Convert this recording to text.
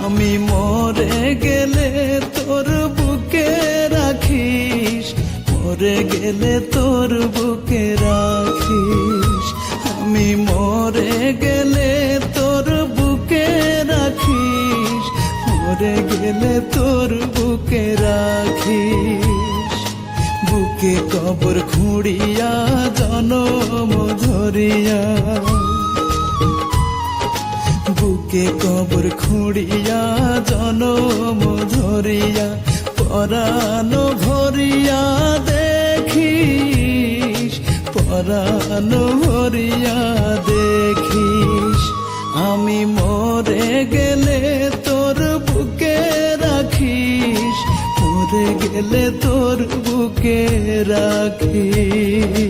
আমি মরে গেলে তোর বুকে রাখিস, মরে গেলে তোর বুকে রাখিস। আমি মরে গেলে তোর বুকে রাখিস, মরে গেলে তোর বুকে রাখিস। বুকে কবর খুঁড়িয়া জনম ধরিয়া, বুকে কবর খুঁড়িয়া জনম ধরিয়া, পরানো ভরিয়া দেখিস, পরানো ভরিয়া দেখিস। আমি মরে গেলে তোর বুকে রাখিস, মরে গেলে তোর বুকে রাখিস।